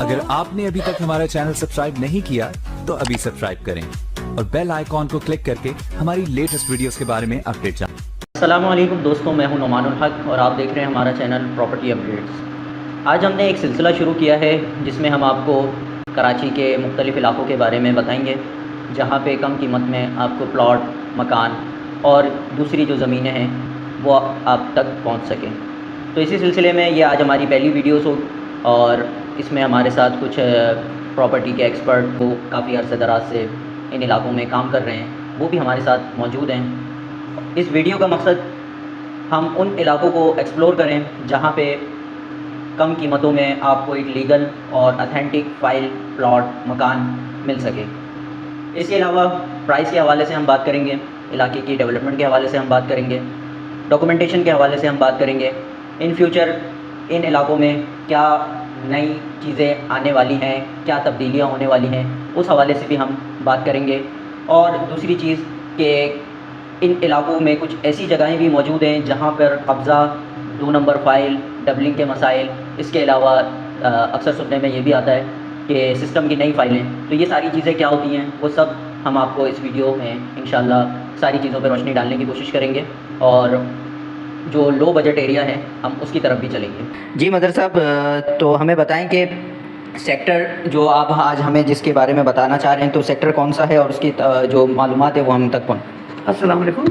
अगर आपने अभी तक हमारा चैनल सब्सक्राइब नहीं किया तो अभी सब्सक्राइब करें और बेल आइकॉन को क्लिक करके हमारी लेटेस्ट वीडियोस के बारे में अपडेट जानें। अस्सलाम वालेकुम दोस्तों, मैं हूं नुमानुल हक और आप देख रहे हैं हमारा चैनल प्रॉपर्टी अपडेट्स। आज हमने एक सिलसिला शुरू किया है जिसमें हम आपको कराची के मुख्तलिफ़ इलाक़ों के बारे में बताएंगे जहां पे कम कीमत में आपको प्लॉट, मकान और दूसरी जो ज़मीनें हैं वो आप तक पहुंच सकें। तो इसी सिलसिले में ये आज हमारी पहली वीडियोस हो और इसमें हमारे साथ कुछ प्रॉपर्टी के एक्सपर्ट को काफ़ी अरसे दराज से इन इलाक़ों में काम कर रहे हैं, वो भी हमारे साथ मौजूद हैं। इस वीडियो का मकसद हम उन इलाक़ों को एक्सप्लोर करें जहाँ पे कम कीमतों में आपको एक लीगल और अथेंटिक फ़ाइल, प्लॉट, मकान मिल सके। इसके अलावा प्राइस के हवाले से हम बात करेंगे, इलाके की डेवलपमेंट के हवाले से हम बात करेंगे, डॉक्यूमेंटेशन के हवाले से हम बात करेंगे, इन फ्यूचर इन इलाक़ों में क्या नई चीज़ें आने वाली हैं, क्या तब्दीलियाँ होने वाली हैं, उस हवाले से भी हम बात करेंगे। और दूसरी चीज़ कि इन इलाक़ों में कुछ ऐसी जगहें भी मौजूद हैं जहाँ पर कब्ज़ा, 2 नंबर फ़ाइल, डबलिंग के मसाइल, इसके अलावा अक्सर सुनने में ये भी आता है कि सिस्टम की नई फ़ाइलें। तो ये सारी चीज़ें क्या होती हैं वो सब हम आपको इस वीडियो में इंशाल्लाह सारी चीज़ों पर रोशनी डालने की कोशिश करेंगे और जो लो बजट एरिया है हम उसकी तरफ भी चलेंगे। जी मदर साहब, तो हमें बताएं कि सेक्टर जो आप आज हमें जिसके बारे में बताना चाह रहे हैं, तो सेक्टर कौन सा है और उसकी जो मालूमात है वो हम तक पहुँच। अस्सलाम वालेकुम।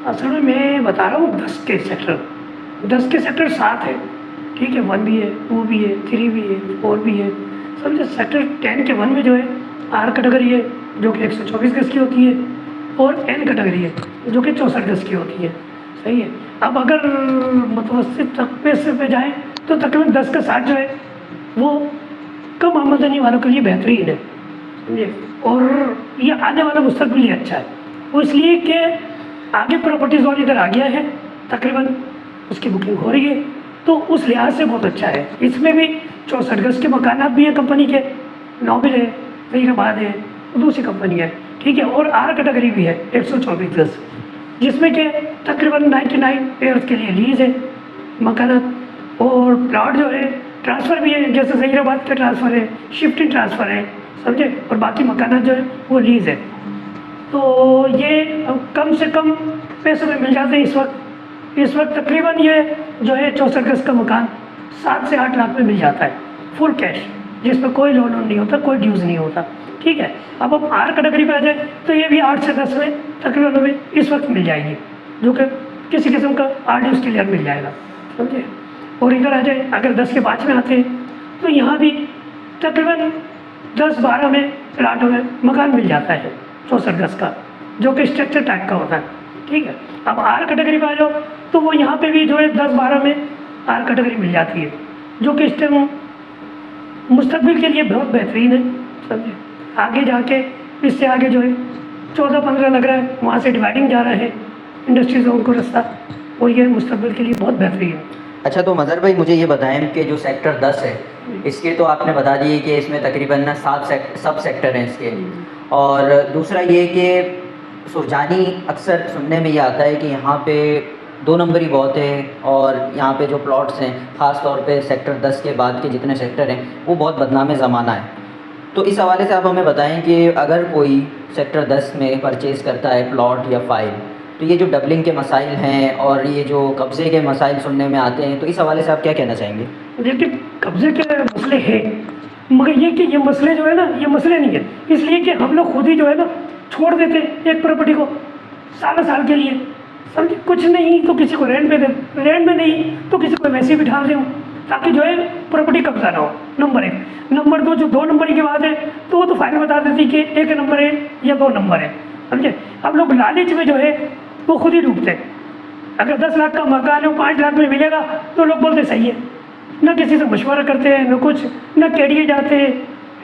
असल में मैं बता रहा हूँ 10 के सेक्टर 7 है, ठीक है। 1 भी है, 2 भी है, 3 भी है, 4 भी है। समझे सेक्टर 10 के 1 में जो है आर कैटेगरी है जो कि 124 गज की होती है और एन कैटेगरी है जो कि 64 गज की होती है, सही है। अब अगर मुतवस्सित तबके से पे जाएँ तो तकरीबन 10 का 60 जो है वो कम आमदनी वालों के लिए बेहतरीन है, समझे। और ये आने वाला मुस्तकबिल ही अच्छा है, वो इसलिए कि आगे प्रॉपर्टीज़ वाली इधर आ गया है, तकरीबन उसकी बुकिंग हो रही है, तो उस लिहाज से बहुत अच्छा है। इसमें भी 64 गज के मकानात भी हैं कंपनी के, नोबल है, ज़हीराबाद है, दूसरी कंपनी है, ठीक है। और आर कैटेगरी भी है 124 गज, जिसमें कि तकरीबन 99 पेयर्स के लिए लीज़ है मकानात। और प्लॉट जो है ट्रांसफ़र भी है, जैसे ज़हीराबाद का ट्रांसफ़र है, शिफ्टिंग ट्रांसफ़र है, समझे। और बाकी मकानात जो है वो लीज़ है। तो ये कम से कम पैसों में मिल जाते हैं इस वक्त तकरीबन ये जो है 64 गज का मकान 7 से 8 लाख में मिल जाता है, फुल कैश, जिसमें कोई लोन नहीं होता, कोई ड्यूज़ नहीं होता, ठीक है। अब हम आर कैटेगरी पर आ जाए तो ये भी 8 से 10 में तकरीबन हमें इस वक्त मिल जाएगी, जो कि किसी किस्म का आर ड्यूज़ क्लियर मिल जाएगा, समझे। और इधर आ जाए अगर 10 के 5 में आते हैं तो यहाँ भी तकरीबन 10-12 में प्लाटों में मकान मिल जाता है 64 गज का, जो कि स्ट्रक्चर टाइप का होता है, ठीक है। अब आर कैटेगरी पर आ जाओ तो वो यहाँ पे भी जो है 10-12 में आर कैटेगरी मिल जाती है, जो कि इस टाइम मुस्तकबिल के लिए बहुत बेहतरीन है, समझे। आगे जाके इससे आगे जो है 14-15 लग रहा है, वहाँ से डिवाइडिंग जा रहा है इंडस्ट्री जोन को रास्ता, वो ये मुस्तकबिल के लिए बहुत बेहतरीन है। अच्छा, तो मज़हर भाई मुझे ये बताएं कि जो सेक्टर 10 है इसके तो आपने बता दिए कि इसमें तकरीबन 7 सब सेक्टर हैं इसके, और दूसरा ये कि सुरजानी अक्सर सुनने में ये आता है कि यहाँ पे 2 नंबरी बहुत है और यहाँ पे जो प्लॉट्स हैं ख़ास तौर पे सेक्टर 10 के बाद के जितने सेक्टर हैं वो बहुत बदनाम ज़माना है। तो इस हवाले से आप हमें बताएं कि अगर कोई सेक्टर 10 में परचेज़ करता है प्लॉट या फ़ाइल, तो ये जो डबलिंग के मसाइल हैं और ये जो कब्ज़े के मसाइल सुनने में आते हैं, तो इस हवाले से आप क्या कहना चाहेंगे? देखिए, कब्ज़े के मसले हैं, मगर ये कि ये मसले जो है ना, ये मसले नहीं है, इसलिए कि हम लोग खुद ही जो है ना छोड़ देते एक प्रॉपर्टी को साल के लिए, समझे। कुछ नहीं तो किसी को रेंट पे दे, रेंट में नहीं तो किसी को वैसे भी ढाल दें, ताकि जो है प्रॉपर्टी कब्जा ना हो, नंबर 1। नंबर 2, जो 2 नंबर की बात है तो वो तो फाइल बता देती कि 1 नंबर है या 2 नंबर है, समझे। अब लोग लालच में जो है वो खुद ही डूबते हैं। अगर 10 लाख का मकान है वो 5 लाख में मिलेगा तो लोग बोलते सही है, ना किसी से मशवरा करते हैं, न कुछ, न केड़िए जाते हैं,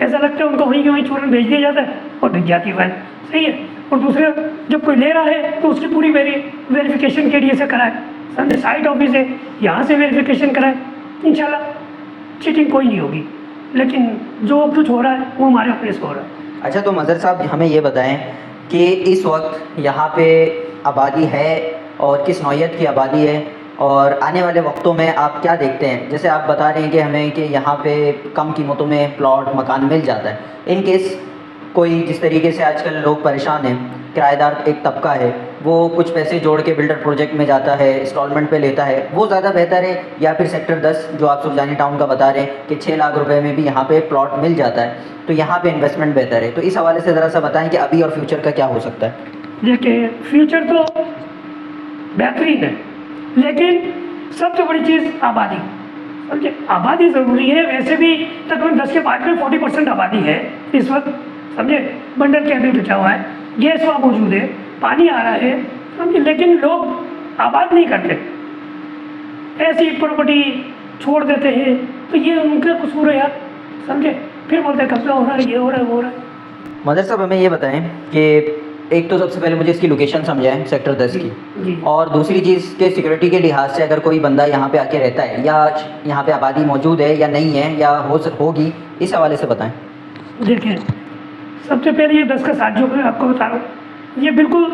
ऐसा लगता है उनको वहीं के वहीं चूरन भेज दिया जाता है और बिक जाती है फाइल, सही है। और दूसरे जब कोई ले रहा है तो उसकी पूरी वेरिफिकेशन केड़िए से कराए, समझे। साइट ऑफिस है, यहाँ से वेरिफिकेशन कराए, इंशाल्लाह चीटिंग कोई नहीं होगी। लेकिन जो कुछ हो रहा है वो हमारे अपने से हो रहा है। अच्छा, तो मज़हर साहब हमें ये बताएं कि इस वक्त यहाँ पे आबादी है और किस नौइयत की आबादी है, اور آنے والے وقتوں میں آپ کیا دیکھتے ہیں؟ جیسے آپ بتا رہے ہیں کہ ہمیں کہ یہاں پہ کم قیمتوں میں پلاٹ مکان مل جاتا ہے، ان کیس کوئی جس طریقے سے آج کل لوگ پریشان ہیں، کرایہ دار ایک طبقہ ہے، وہ کچھ پیسے جوڑ کے بلڈر پروجیکٹ میں جاتا ہے، انسٹالمنٹ پہ لیتا ہے، وہ زیادہ بہتر ہے یا پھر سیکٹر 10 جو آپ سرجانی ٹاؤن کا بتا رہے ہیں کہ 6 لاکھ روپے میں بھی یہاں پہ پلاٹ مل جاتا ہے، تو یہاں پہ انویسٹمنٹ بہتر ہے؟ تو اس حوالے سے ذرا سا بتائیں کہ ابھی اور فیوچر کا کیا ہو سکتا ہے؟ دیکھیں فیوچر تو بہترین ہے، لیکن سب سے بڑی چیز آبادی، سمجھے؟ آبادی ضروری ہے، ویسے بھی تقریباً 10 کے 5 میں 40% آبادی ہے اس وقت، سمجھے؟ بنڈل کیبل بچا ہوا ہے، گیس وہاں موجود ہے، پانی آ رہا ہے، سمجھے؟ لیکن لوگ آباد نہیں کرتے، ایسی پراپرٹی چھوڑ دیتے ہیں، تو یہ ان کا قصور ہے یار، سمجھے؟ پھر بولتے ہیں قبضہ ہو رہا ہے، یہ ہو رہا ہے، وہ ہو رہا ہے۔ مدر صاحب ہمیں یہ بتائیں کہ ایک تو سب سے پہلے مجھے اس کی لوکیشن سمجھائیں سیکٹر 10 کی، جی اور دوسری چیز کہ سیکورٹی کے لحاظ سے اگر کوئی بندہ یہاں پہ آ کے رہتا ہے یا یہاں پہ آبادی موجود ہے یا نہیں ہے یا ہوگی، اس حوالے سے بتائیں۔ دیکھیں سب سے پہلے یہ 10 کا 7 جو میں آپ کو بتا رہا ہوں، یہ بالکل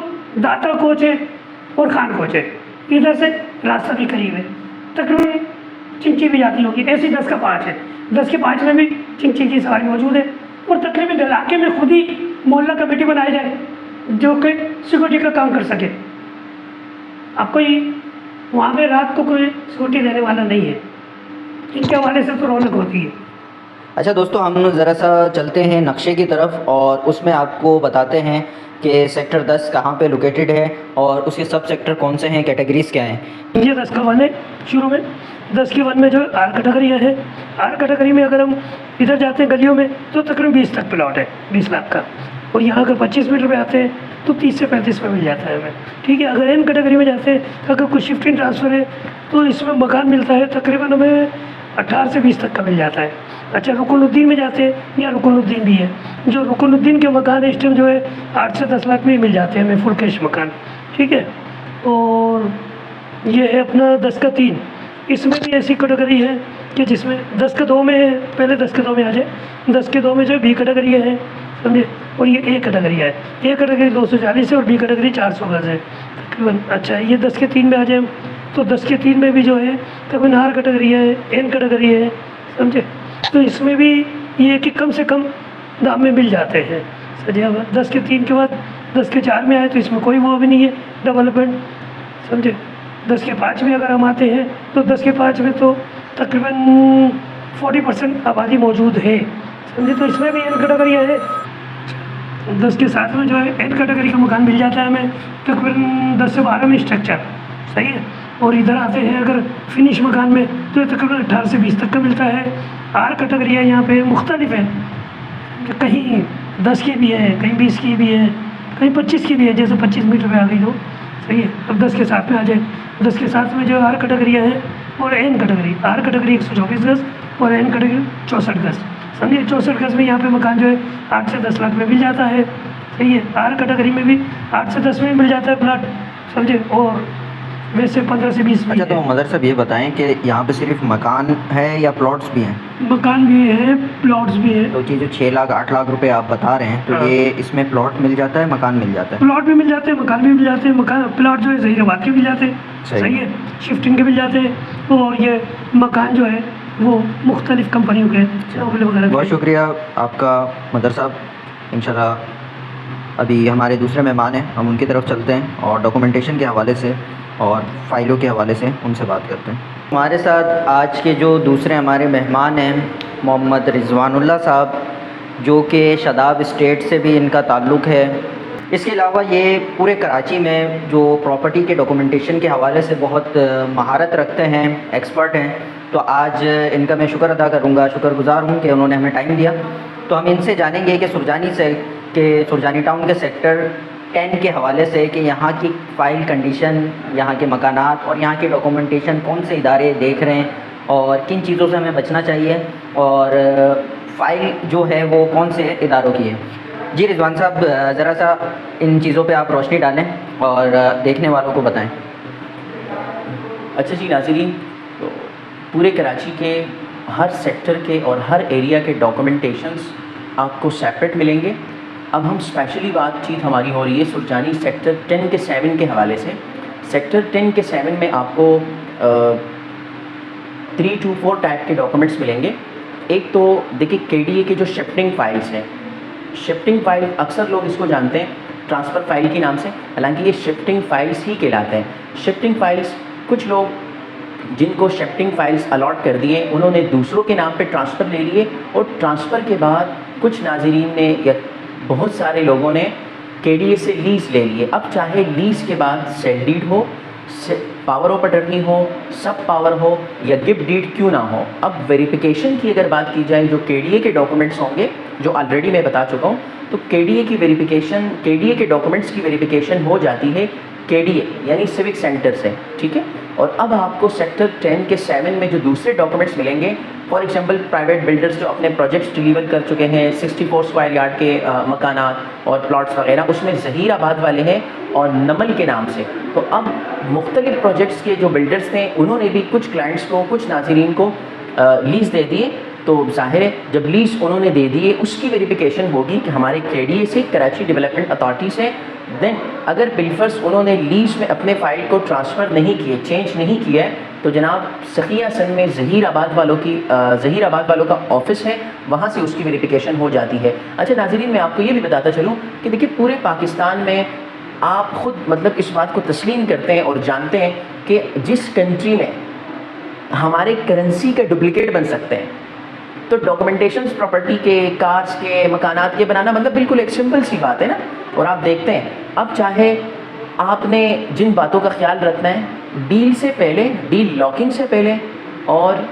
داتا کوچ ہے اور خان کوچ ہے، ادھر سے راستہ بھی قریب ہے، تقریباً چنچی بھی جاتی ہوگی، ایسی 10 کا 5 ہے، 10 کے 5 میں بھی چنچی کی سواری موجود ہے، اور تقریباً علاقے میں خود ہی محلہ کمیٹی بنائی جائے جو کہ سیکورٹی کا کام کر سکے۔ اب کوئی وہاں پہ رات کو کوئی سیکورٹی دینے والا نہیں ہے، ان کے حوالے سے تو رونق ہوتی ہے۔ اچھا دوستو، ہم ذرا سا چلتے ہیں نقشے کی طرف اور اس میں آپ کو بتاتے ہیں کہ سیکٹر 10 کہاں پہ لوکیٹڈ ہے اور اس کے سب سیکٹر کون سے ہیں، کیٹیگریز کیا ہیں۔ یہ 10 کا 1 ہے، شروع میں 10 کی 1 میں جو آر کیٹیگریاں ہیں، آر کیٹیگری میں اگر ہم ادھر جاتے ہیں گلیوں میں تو تقریباً 20 تک پلاٹ ہے، 20 لاکھ کا، اور یہاں اگر 25 میٹر پہ آتے ہیں تو 30 سے 35 میں مل جاتا ہے ہمیں، ٹھیک ہے۔ اگر این کیٹیگری میں جاتے ہیں، اگر کوئی شفٹنگ ٹرانسفر ہے تو اس میں مکان ملتا ہے تقریباً ہمیں 18 سے 20 تک کا مل جاتا ہے۔ اچھا رکن الدین میں جاتے ہیں، یا رکن الدین بھی ہے، جو رکن الدین کے مکان اس ٹائم جو ہے 8 سے 10 لاکھ میں مل جاتے ہیں ہمیں فل کیش مکان، ٹھیک ہے۔ اور یہ ہے اپنا 10 کا 3، اس میں بھی ایسی کیٹیگری ہے کہ جس میں 10 کے 2 میں ہے، پہلے 10 کے 2 میں آ جائے، 10 کے 2 میں جو ہے بی کیٹیگری ہے، سمجھے، اور یہ اے کیٹیگری ہے، اے کیٹیگری 240 ہے اور بی کیٹیگری 400 گز ہے تقریباً۔ اچھا یہ 10 کے 3 میں آ جائیں تو 10 کے 3 میں بھی جو ہے تقریباً آر کیٹیگری ہے، این کیٹیگری ہے، سمجھے، تو اس میں بھی یہ کہ کم سے کم دام میں مل جاتے ہیں، سمجھے۔ 10 کے 3 کے بعد 10 کے 4 میں آئے تو اس میں کوئی وہ بھی نہیں ہے ڈیولپمنٹ، سمجھے۔ 10 کے 5 میں اگر ہم آتے ہیں تو 10 کے 5 میں تو تقریباً 40% آبادی موجود ہے، سمجھے، تو اس میں بھی این کیٹیگری ہے۔ 10 کے 7 میں جو ہے این کیٹیگری کا مکان مل جاتا ہے ہمیں تقریباً 10 سے 12 میں اسٹرکچر، صحیح ہے۔ اور ادھر آتے ہیں اگر فنش مکان میں تو یہ تقریباً 18 سے 20 تک کا ملتا ہے۔ آر کیٹیگری ہے یہاں پہ مختلف ہے، کہیں 10 کی بھی ہے، کہیں 20 کی بھی ہے، کہیں 25 کی بھی ہے، جیسے 25 میٹر پہ آ گئی تو صحیح ہے۔ اب 10 کے 7 میں آ جائے، 10 کے 7 میں جو آر کیٹیگریاں ہیں اور این کیٹیگری، آر کیٹیگری 124 گز اور این کیٹیگری 64 گز، سمجھے۔ 64 گز میں یہاں پہ مکان جو ہے 8 سے 10 لاکھ میں مل جاتا ہے، صحیح ہے۔ آر کیٹیگری میں بھی 8 سے 10 میں مل جاتا ہے پلاٹ، سمجھے، اور ویسے 15 سے 20 میں۔ اچھا تو مدر صاحب یہ بتائیں کہ یہاں پہ صرف مکان ہے یا پلاٹس بھی ہیں؟ مکان بھی ہے، پلاٹس بھی ہے۔ تو یہ جو 6 لاکھ 8 لاکھ روپے آپ بتا رہے ہیں تو یہ اس میں پلاٹ مل جاتا ہے، مکان مل جاتا ہے؟ پلاٹ بھی مل جاتے ہیں، مکان بھی مل جاتے ہیں، مکان پلاٹ جو ہے ظہیر آباد کے مل جاتے ہیں، صحیح ہے، شفٹنگ کے مل جاتے ہیں، اور یہ مکان جو ہے وہ مختلف کمپنیوں کے وغیرہ۔ بہت شکریہ آپ کا مدر صاحب۔ انشاءاللہ ابھی ہمارے دوسرے مہمان ہیں، ہم ان کی طرف چلتے ہیں اور ڈاکومنٹیشن کے حوالے سے اور فائلوں کے حوالے سے ان سے بات کرتے ہیں۔ ہمارے ساتھ آج کے جو دوسرے ہمارے مہمان ہیں محمد رضوان اللہ صاحب، جو کہ شاداب اسٹیٹ سے بھی ان کا تعلق ہے۔ اس کے علاوہ یہ پورے کراچی میں جو پراپرٹی کے ڈاکومنٹیشن کے حوالے سے بہت مہارت رکھتے ہیں، ایکسپرٹ ہیں، تو آج ان کا میں شکر ادا کروں گا، شکر گزار ہوں کہ انہوں نے ہمیں ٹائم دیا۔ تو ہم ان سے جانیں گے کہ سرجانی ٹاؤن کے سیکٹر 10 کے حوالے سے کہ یہاں کی فائل کنڈیشن، یہاں کے مکانات اور یہاں کے ڈاکومنٹیشن کون سے ادارے دیکھ رہے ہیں اور کن چیزوں سے ہمیں بچنا چاہیے، اور فائل جو ہے وہ کون سے اداروں کی ہے۔ جی رضوان صاحب، ذرا سا ان چیزوں پہ آپ روشنی ڈالیں اور دیکھنے والوں کو بتائیں۔ اچھا جی ناظرین، تو پورے کراچی کے ہر سیکٹر کے اور ہر ایریا کے ڈاکومنٹیشنز آپ کو سیپریٹ ملیں گے۔ اب ہم اسپیشلی بات چیت ہماری ہو رہی ہے سرجانی سیکٹر 10 کے 7 کے حوالے سے۔ सेक्टर 10 के 7 में आपको 3 to 4 टाइप के डॉक्यूमेंट्स मिलेंगे। एक तो देखिए KDA के जो शिफ्टिंग फाइल्स हैं, शिफ्टिंग फाइल अक्सर लोग इसको जानते हैं ट्रांसफ़र फाइल के नाम से, हालांकि ये शिफ्टिंग फाइल्स ही कहलाते हैं। शिफ्टिंग फाइल्स, कुछ लोग जिनको शिफ्टिंग फाइल्स अलॉट कर दिए उन्होंने दूसरों के नाम पे ट्रांसफ़र ले लिए, और ट्रांसफ़र के बाद कुछ नाज़रीन ने या बहुत सारे लोगों ने KDA से लीज़ ले लिए। अब चाहे लीज़ के बाद सेल डीड हो, पावर ऑफ अटर्नी हो, सब पावर हो या गिफ्ट डीड क्यों ना हो, अब वेरिफिकेशन की अगर बात की जाए जो KDA के डॉक्यूमेंट्स होंगे जो ऑलरेडी मैं बता चुका हूँ, तो KDA की वेरिफिकेशन, KDA के डॉक्यूमेंट्स की वेरिफिकेशन हो जाती है KDA यानी सिविक सेंटर से, ठीक है। और अब आपको सेक्टर 10 के 7 में जो दूसरे डॉक्यूमेंट्स मिलेंगे, फॉर एग्जांपल प्राइवेट बिल्डर्स जो अपने प्रोजेक्ट्स डिलीवर कर चुके हैं 64 स्क्वायर यार्ड के मकानात और प्लॉट्स वगैरह, उसमें ज़हीराबाद वाले हैं और नमल के नाम से। तो अब मुख्तलिफ प्रोजेक्ट्स के जो बिल्डर्स थे उन्होंने भी कुछ क्लाइंट्स को, कुछ नाज़रीन को लीज़ दे दिए। तो ज़ाहिर है जब लीज़ उन्होंने दे दिए उसकी वेरिफिकेशन होगी कि हमारे KDA से, कराची डेवलपमेंट अथॉरिटी से। देन अगर बिल्फर्स उन्होंने लीज़ में अपने फ़ाइल को ट्रांसफ़र नहीं किए, चेंज नहीं किया है, तो जनाब सखिया सन में ज़हीराबाद वालों का ऑफिस है, वहाँ से उसकी वेरिफिकेशन हो जाती है। अच्छा नाज़रीन, मैं आपको ये भी बताता चलूँ कि देखिए पूरे पाकिस्तान में आप ख़ुद मतलब इस बात को तस्लीम करते हैं और जानते हैं कि जिस कंट्री में हमारे करेंसी का डुप्लिकेट बन सकते हैं, तो डॉक्यूमेंटेशंस प्रॉपर्टी के, कार्स के, मकानात के बनाना मतलब बिल्कुल एक सिंपल सी बात है ना। और आप देखते हैं अब चाहे आपने जिन बातों का ख्याल रखना है डील से पहले, डील लॉकिंग से पहले और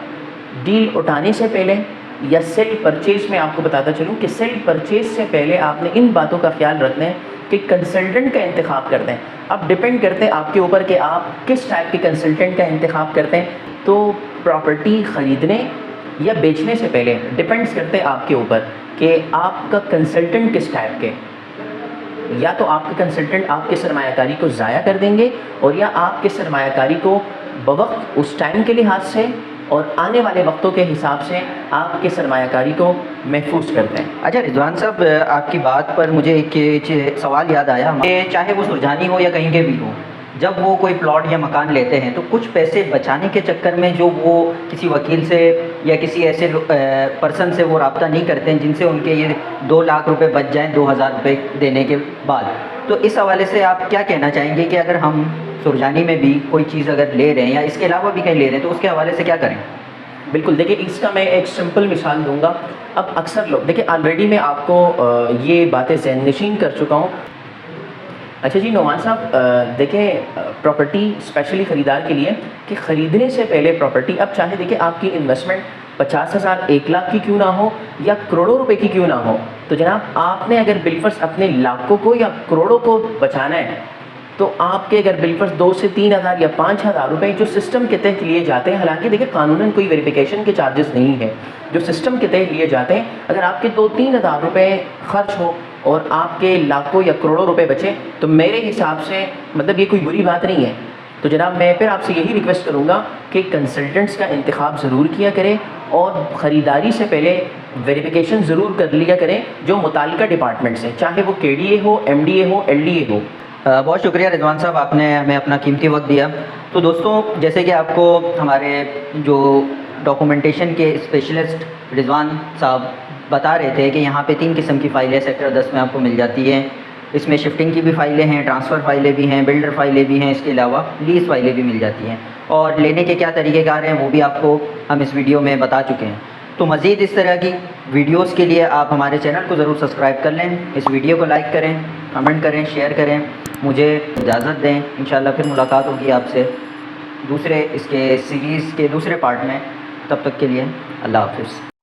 डील उठाने से पहले, या सेल परचेज में आपको बताता चलूँ कि सेल परचेज से पहले आपने इन बातों का ख्याल रखना है कि कंसल्टेंट का इंतखाब करते हैं। अब डिपेंड करते हैं आपके ऊपर कि आप किस टाइप के कंसल्टेंट का इंतखाब करते हैं। तो प्रॉपर्टी ख़रीदने या बेचने से पहले डिपेंड्स करते हैं आपके ऊपर कि आपका कंसल्टेंट किस टाइप के, या तो आपके कंसल्टेंट आपके सरमायाकारी को ज़ाया कर देंगे और या आपके सरमायाकारी को बवक्त उस टाइम के लिहाज से और आने वाले वक्तों के हिसाब से आपके सरमायाकारी को महफूज करते हैं। अच्छा रिजवान साहब, आपकी बात पर मुझे एक सवाल याद आया। चाहे वो सुरजानी हो या कहीं के भी हो, जब वो कोई प्लॉट या मकान लेते हैं तो कुछ पैसे बचाने के चक्कर में जो वो किसी वकील से या किसी ऐसे पर्सन से वो रब्ता नहीं करते हैं जिनसे उनके ये 2 लाख रुपए बच जाएं 2000 रुपये देने के बाद। तो इस हवाले से आप क्या कहना चाहेंगे कि अगर हम सुरजानी में भी कोई चीज़ अगर ले रहे हैं या इसके अलावा भी कहीं ले रहे हैं तो उसके हवाले से क्या करें? बिल्कुल, देखिए इसका मैं एक सिंपल मिसाल दूंगा। अब अक्सर लोग, देखिए ऑलरेडी मैं आपको ये बातें ज़हन नशीन कर चुका हूँ। अच्छा जी नोमान साहब, देखें प्रॉपर्टी स्पेशली ख़रीदार के लिए कि ख़रीदने से पहले प्रॉपर्टी, अब चाहे देखिए आपकी इन्वेस्टमेंट 50,000 1 लाख की क्यों ना हो या करोड़ों रुपए की क्यों ना हो, तो जनाब आपने अगर बिलफर्स अपने लाखों को या करोड़ों को बचाना है तो आपके अगर बिलफर्स 2 से 3 हज़ार या 5 हज़ार रुपये जो सिस्टम के तहत लिए जाते हैं, हालांकि देखिए कानूनन कोई वेरिफिकेशन के चार्जेस नहीं है, जो सिस्टम के तहत लिए जाते हैं, अगर आपके 2-3 हज़ार रुपये खर्च हो और आपके लाखों या करोड़ों रुपए बचे तो मेरे हिसाब से मतलब ये कोई बुरी बात नहीं है। तो जनाब मैं फिर आपसे यही रिक्वेस्ट करूँगा कि कंसल्टेंट्स का इंतखाब ज़रूर किया करें और ख़रीदारी से पहले वेरिफिकेशन ज़रूर कर लिया करें जो मुतालिका डिपार्टमेंट से, चाहे वो KDA हो, MDA हो, LDA हो। बहुत शुक्रिया रिजवान साहब, आपने हमें अपना कीमती वक्त दिया। तो दोस्तों, जैसे कि आपको हमारे जो डॉक्यूमेंटेशन के स्पेशलिस्ट रिजवान साहब बता रहे थे कि यहाँ पे 3 किस्म की फ़ाइलें सेक्टर 10 में आपको मिल जाती हैं। इसमें शिफ्टिंग की भी फ़ाइलें हैं, ट्रांसफ़र फ़ाइलें भी हैं, बिल्डर फ़ाइलें भी हैं, इसके अलावा लीज़ फ़ाइलें भी मिल जाती हैं। और लेने के क्या तरीक़ेकार हैं वो भी आपको हम इस वीडियो में बता चुके हैं। तो मज़ीद इस तरह की वीडियोस के लिए आप हमारे चैनल को ज़रूर सब्सक्राइब कर लें, इस वीडियो को लाइक करें, कमेंट करें, शेयर करें। मुझे इजाज़त दें, इंशाल्लाह फिर मुलाकात होगी आपसे दूसरे इसके सीरीज़ के दूसरे पार्ट में। तब तक के लिए अल्लाह हाफ़िज़।